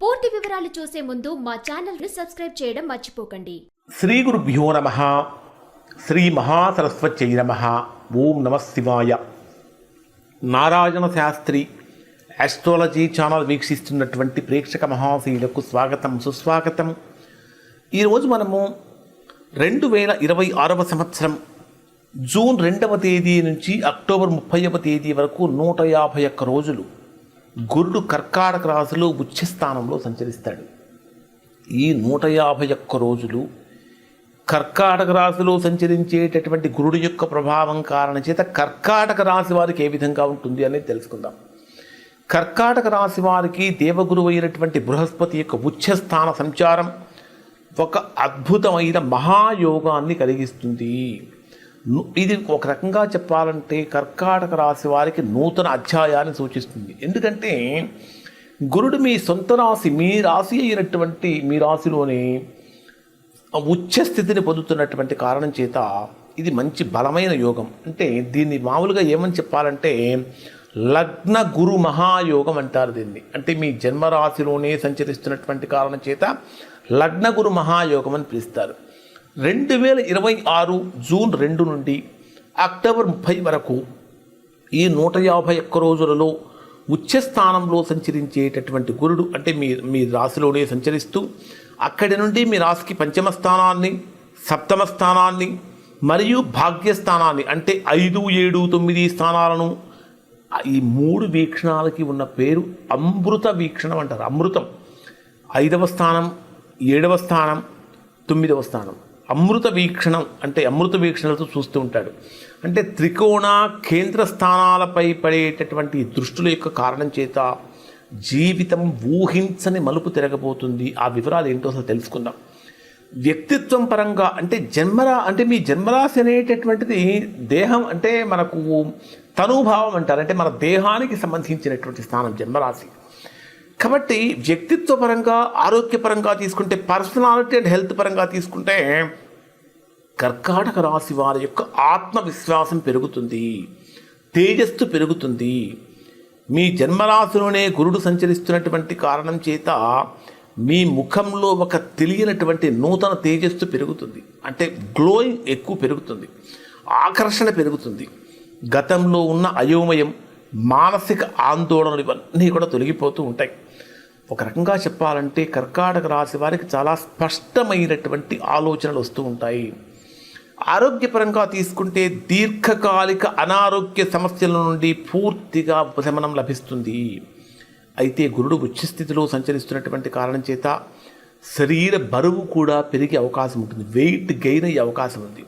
పూర్తి వివరాలు చూసే ముందు మా ఛానల్ ని సబ్స్క్రైబ్ చేయడం మర్చిపోకండి. శ్రీ గురుభ్యో నమః. శ్రీ మహాసరస్వత్యై నమః. ఓం నమః శివాయ. నారాయణ శాస్త్రి ఆస్ట్రాలజీ ఛానల్ వీక్షిస్తున్నటువంటి ప్రేక్షక మహాశీలకు స్వాగతం, సుస్వాగతం. ఈరోజు మనము 2026 సంవత్సరం జూన్ 2వ తేదీ నుంచి అక్టోబర్ 30వ తేదీ వరకు 151 రోజులు గురుడు కర్కాటక రాశిలో ఉచ్చ స్థానంలో సంచరిస్తాడు. ఈ 151 రోజులు కర్కాటక రాశిలో సంచరించేటటువంటి గురుడు యొక్క ప్రభావం కారణం చేత కర్కాటక రాశి వారికి ఏ విధంగా ఉంటుంది అనేది తెలుసుకుందాం. కర్కాటక రాశి వారికి దేవగురువు అయినటువంటి బృహస్పతి యొక్క ఉచ్చస్థాన సంచారం ఒక అద్భుతమైన మహాయోగాన్ని కలిగిస్తుంది. ఇది ఒక రకంగా చెప్పాలంటే కర్కాటక రాశి వారికి నూతన అధ్యాయాన్ని సూచిస్తుంది. ఎందుకంటే గురుడు మీ సొంత రాశి, మీ రాశి అయినటువంటి మీ రాశిలోనే ఉచ్చ స్థితిని పొందుతున్నటువంటి కారణం చేత ఇది మంచి బలమైన యోగం. అంటే దీన్ని మామూలుగా ఏమని చెప్పాలంటే లగ్న గురు మహాయోగం అంటారు దీన్ని. అంటే మీ జన్మరాశిలోనే సంచరిస్తున్నటువంటి కారణం చేత లగ్న గురు మహాయోగం అని పిలుస్తారు. 2026 జూన్ 2 నుండి అక్టోబర్ 30 వరకు ఈ 151 రోజులలో ఉచ్చ స్థానంలో సంచరించేటటువంటి గురుడు అంటే మీ రాశిలోనే సంచరిస్తూ అక్కడి నుండి మీ రాశికి పంచమ స్థానాన్ని, సప్తమ స్థానాన్ని మరియు భాగ్యస్థానాన్ని అంటే 5, 7, 9 స్థానాలను, ఈ 3 వీక్షణాలకి ఉన్న పేరు అమృత వీక్షణం అంటారు. అమృతం 5వ స్థానం, 7వ స్థానం, 9వ స్థానం. అమృత వీక్షణం అంటే అమృత వీక్షణలతో చూస్తూ ఉంటాడు. అంటే త్రికోణ కేంద్ర స్థానాలపై పడేటటువంటి దృష్టుల యొక్క కారణం చేత జీవితం ఊహించని మలుపు తిరగబోతుంది. ఆ వివరాలు ఏంటో అసలు తెలుసుకుందాం. వ్యక్తిత్వం పరంగా అంటే మీ జన్మరాశి అనేటటువంటిది దేహం అంటే మనకు తనుభావం అంటారు. అంటే మన దేహానికి సంబంధించినటువంటి స్థానం జన్మరాశి. కాబట్టి వ్యక్తిత్వ పరంగా, ఆరోగ్యపరంగా తీసుకుంటే, పర్సనాలిటీ అండ్ హెల్త్ పరంగా తీసుకుంటే కర్కాటక రాశి వారి యొక్క ఆత్మవిశ్వాసం పెరుగుతుంది, తేజస్సు పెరుగుతుంది. మీ జన్మరాశిలోనే గురుడు సంచరిస్తున్నటువంటి కారణం చేత మీ ముఖంలో ఒక తెలియనటువంటి నూతన తేజస్సు పెరుగుతుంది. అంటే గ్లోయింగ్ ఎక్కువ పెరుగుతుంది, ఆకర్షణ పెరుగుతుంది. గతంలో ఉన్న అయోమయం, మానసిక ఆందోళనలు ఇవన్నీ కూడా తొలగిపోతూ ఉంటాయి. ఒక రకంగా చెప్పాలంటే కర్కాటక రాశి వారికి చాలా స్పష్టమైనటువంటి ఆలోచనలు వస్తూ ఉంటాయి. ఆరోగ్యపరంగా తీసుకుంటే దీర్ఘకాలిక అనారోగ్య సమస్యల నుండి పూర్తిగా ఉపశమనం లభిస్తుంది. అయితే గురుడు ఉచ్చస్థితిలో సంచరిస్తున్నటువంటి కారణం చేత శరీర బరువు కూడా పెరిగే అవకాశం ఉంటుంది, వెయిట్ గెయిన్ అయ్యే అవకాశం ఉంది.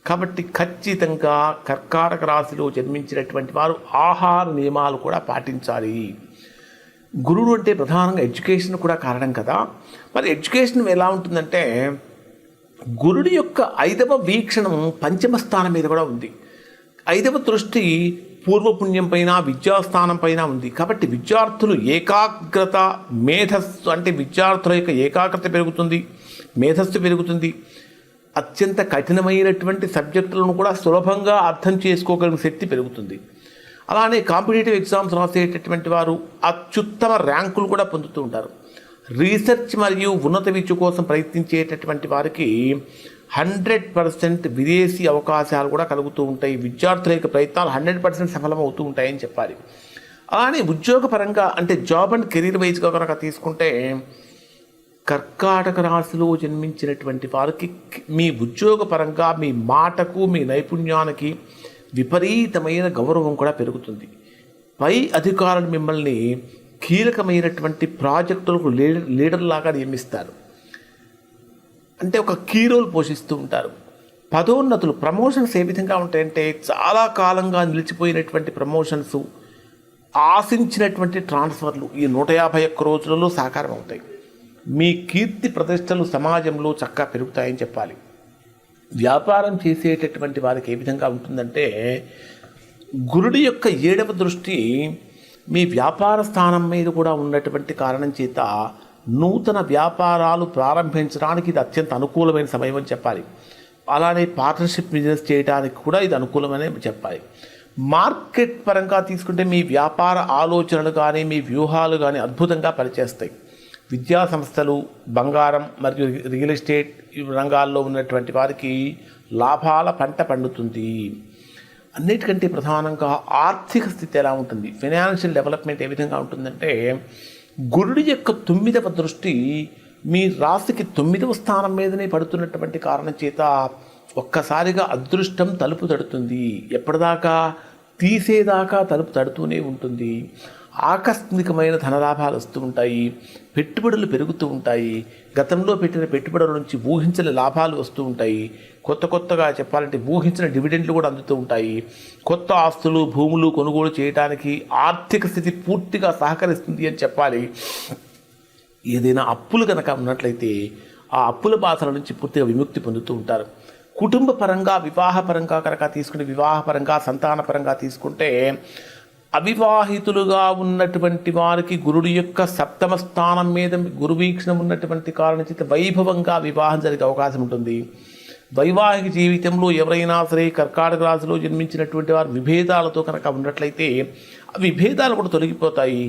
కాబట్టి ఖచ్చితంగా కర్కాటక రాశిలో జన్మించినటువంటి వారు ఆహార నియమాలు కూడా పాటించాలి. గురుడు అంటే ప్రధానంగా ఎడ్యుకేషన్ కూడా కారణం కదా. మరి ఎడ్యుకేషన్ ఎలా ఉంటుందంటే గురుడి యొక్క 5వ వీక్షణం పంచమ స్థానం మీద కూడా ఉంది. 5వ దృష్టి పూర్వపుణ్యం పైన, విద్యాస్థానం పైన ఉంది. కాబట్టి విద్యార్థులు ఏకాగ్రత, మేధస్సు అంటే విద్యార్థుల యొక్క ఏకాగ్రత పెరుగుతుంది, మేధస్సు పెరుగుతుంది. అత్యంత కఠినమైనటువంటి సబ్జెక్టులను కూడా సులభంగా అర్థం చేసుకోగలిగిన శక్తి పెరుగుతుంది. అలానే కాంపిటేటివ్ ఎగ్జామ్స్ రాసేటటువంటి వారు అత్యుత్తమ ర్యాంకులు కూడా పొందుతూ ఉంటారు. రీసెర్చ్ మరియు ఉన్నత విద్య కోసం ప్రయత్నించేటటువంటి వారికి 100% విదేశీ అవకాశాలు కూడా కలుగుతూ ఉంటాయి. విద్యార్థుల యొక్క ప్రయత్నాలు 100% సఫలమవుతూ ఉంటాయని చెప్పాలి. అలానే ఉద్యోగపరంగా అంటే జాబ్ అండ్ కెరీర్ వైజ్గా కనుక తీసుకుంటే కర్కాటక రాశిలో జన్మించినటువంటి వారికి మీ ఉద్యోగపరంగా మీ మాటకు, మీ నైపుణ్యానికి విపరీతమైన గౌరవం కూడా పెరుగుతుంది. పై అధికారులు మిమ్మల్ని కీలకమైనటువంటి ప్రాజెక్టులకు లీడర్ లాగా నియమిస్తారు. అంటే ఒక కీ రోల్ పోషిస్తూ ఉంటారు. పదోన్నతులు, ప్రమోషన్స్ ఏ విధంగా ఉంటాయంటే చాలా కాలంగా నిలిచిపోయినటువంటి ప్రమోషన్స్, ఆశించినటువంటి ట్రాన్స్ఫర్లు ఈ 151 రోజులలో సాకారం అవుతాయి. మీ కీర్తి ప్రతిష్టలు సమాజంలో చక్కగా పెరుగుతాయని చెప్పాలి. వ్యాపారం చేసేటటువంటి వారికి ఏ విధంగా ఉంటుందంటే గురుడి యొక్క 7వ దృష్టి మీ వ్యాపార స్థానం మీద కూడా ఉన్నటువంటి కారణం చేత నూతన వ్యాపారాలు ప్రారంభించడానికి ఇది అత్యంత అనుకూలమైన సమయం అని చెప్పాలి. అలానే పార్ట్నర్షిప్ బిజినెస్ చేయడానికి కూడా ఇది అనుకూలమనే చెప్పాలి. మార్కెట్ పరంగా తీసుకుంటే మీ వ్యాపార ఆలోచనలు కానీ మీ వ్యూహాలు కానీ అద్భుతంగా పనిచేస్తాయి. విద్యా సంస్థలు, బంగారం మరియు రియల్ ఎస్టేట్ రంగాల్లో ఉన్నటువంటి వారికి లాభాల పంట పండుతుంది. అన్నిటికంటే ప్రధానంగా ఆర్థిక స్థితి ఎలా ఉంటుంది, ఫైనాన్షియల్ డెవలప్మెంట్ ఏ విధంగా ఉంటుందంటే, గురుడి యొక్క 9వ దృష్టి మీ రాశికి 9వ స్థానం మీదనే పడుతున్నటువంటి కారణం చేత ఒక్కసారిగా అదృష్టం తలుపు తడుతుంది. ఎప్పటిదాకా తీసేదాకా తలుపు తడుతూనే ఉంటుంది. ఆకస్మికమైన ధనలాభాలు వస్తూ ఉంటాయి, పెట్టుబడులు పెరుగుతూ ఉంటాయి, గతంలో పెట్టిన పెట్టుబడుల నుంచి ఊహించని లాభాలు వస్తూ ఉంటాయి, కొత్తగా చెప్పాలంటే ఊహించిన డివిడెండ్లు కూడా అందుతూ ఉంటాయి. కొత్త ఆస్తులు, భూములు కొనుగోలు చేయడానికి ఆర్థిక స్థితి పూర్తిగా సహకరిస్తుంది అని చెప్పాలి. ఏదైనా అప్పులు కనుక ఉన్నట్లయితే ఆ అప్పుల బాధల నుంచి పూర్తిగా విముక్తి పొందుతూ ఉంటారు. కుటుంబ పరంగా, వివాహపరంగా కనుక తీసుకుని, వివాహపరంగా, సంతానపరంగా తీసుకుంటే అవివాహితులుగా ఉన్నటువంటి వారికి గురుడు యొక్క 7వ స్థానం మీద గురువీక్షణం ఉన్నటువంటి కారణం చేత వైభవంగా వివాహం జరిగే అవకాశం ఉంటుంది. వైవాహిక జీవితంలో ఎవరైనా సరే కర్కాటక రాశిలో జన్మించినటువంటి వారు విభేదాలతో కనుక ఉన్నట్లయితే ఆ విభేదాలు కూడా తొలగిపోతాయి.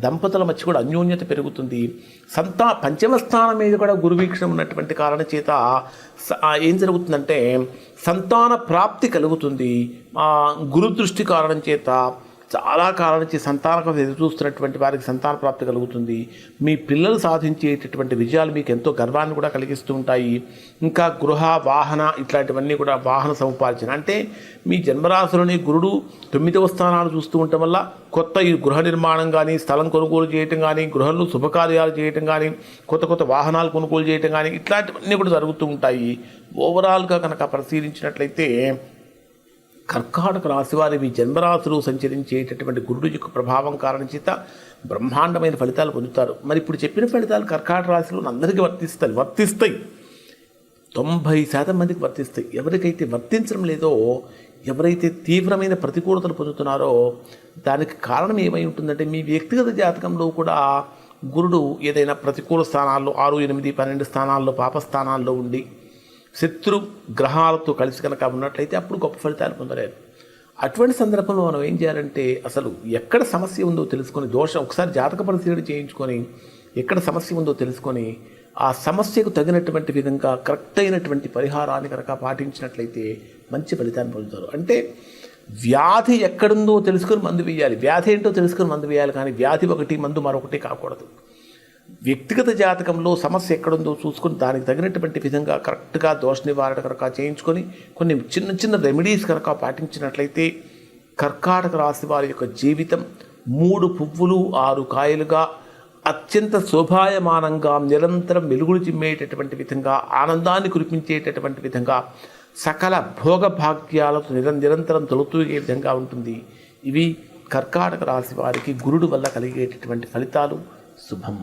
దంపతుల మధ్య కూడా అన్యోన్యత పెరుగుతుంది. 5వ స్థానం మీద కూడా గురువీక్షణం ఉన్నటువంటి కారణం చేత ఏం జరుగుతుందంటే సంతాన ప్రాప్తి కలుగుతుంది. గురు దృష్టి కారణం చేత చాలా కాలం నుంచి సంతానం ఎదురు చూస్తున్నటువంటి వారికి సంతాన ప్రాప్తి కలుగుతుంది. మీ పిల్లలు సాధించేటటువంటి విజయాలు మీకు ఎంతో గర్వాన్ని కూడా కలిగిస్తూ ఉంటాయి. ఇంకా గృహ, వాహన ఇట్లాంటివన్నీ కూడా వాహన సముపార్జన అంటే మీ జన్మరాశిలోని గురుడు 9వ స్థానాలు చూస్తూ ఉండటం వల్ల కొత్త ఈ గృహ నిర్మాణం కానీ, స్థలం కొనుగోలు చేయటం కానీ, గృహంలో శుభకార్యాలు చేయటం కానీ, కొత్త వాహనాలు కొనుగోలు చేయటం కానీ ఇట్లాంటివన్నీ కూడా జరుగుతూ ఉంటాయి. ఓవరాల్గా కనుక పరిశీలించినట్లయితే కర్కాటక రాశి వారి మీ జన్మరాశులు సంచరించేటటువంటి గురుడు యొక్క ప్రభావం కారణం చేత బ్రహ్మాండమైన ఫలితాలు పొందుతారు. మరి ఇప్పుడు చెప్పిన ఫలితాలు కర్కాటక రాశిలో అందరికీ వర్తిస్తాయి. 90% మందికి వర్తిస్తాయి. ఎవరికైతే వర్తించడం లేదో, ఎవరైతే తీవ్రమైన ప్రతికూలతలు పొందుతున్నారో దానికి కారణం ఏమై ఉంటుందంటే మీ వ్యక్తిగత జాతకంలో కూడా గురుడు ఏదైనా ప్రతికూల స్థానాల్లో 6, 8, 12 స్థానాల్లో పాపస్థానాల్లో ఉండి శత్రు గ్రహాలతో కలిసి కనుక ఉన్నట్లయితే అప్పుడు గొప్ప ఫలితాలు పొందలేరు. అటువంటి సందర్భంలో మనం ఏం చేయాలంటే అసలు ఎక్కడ సమస్య ఉందో తెలుసుకొని, ఒకసారి జాతక పరిశీలన చేయించుకొని ఎక్కడ సమస్య ఉందో తెలుసుకొని ఆ సమస్యకు తగినటువంటి విధంగా కరెక్ట్ అయినటువంటి పరిహారాన్ని కనుక పాటించినట్లయితే మంచి ఫలితాన్ని పొందుతారు. అంటే వ్యాధి ఎక్కడుందో తెలుసుకొని మందు వేయాలి, వ్యాధి ఏంటో తెలుసుకొని మందు వేయాలి, కానీ వ్యాధి ఒకటి మందు మరొకటి కాకూడదు. వ్యక్తిగత జాతకంలో సమస్య ఎక్కడుందో చూసుకొని దానికి తగినటువంటి విధంగా కరెక్ట్గా దోష నివారణ కనుక చేయించుకొని కొన్ని చిన్న రెమెడీస్ కనుక పాటించినట్లయితే కర్కాటక రాశి వారి యొక్క జీవితం 3 పువ్వులు 6 కాయలుగా అత్యంత శోభాయమానంగా నిరంతరం వెలుగులు చిమ్మేటటువంటి విధంగా, ఆనందాన్ని కురిపించేటటువంటి విధంగా, సకల భోగభాగ్యాలతో నిరంతరం తొలుతూగే విధంగా ఉంటుంది. ఇవి కర్కాటక రాశి వారికి గురుడు వల్ల కలిగేటటువంటి ఫలితాలు. శుభం.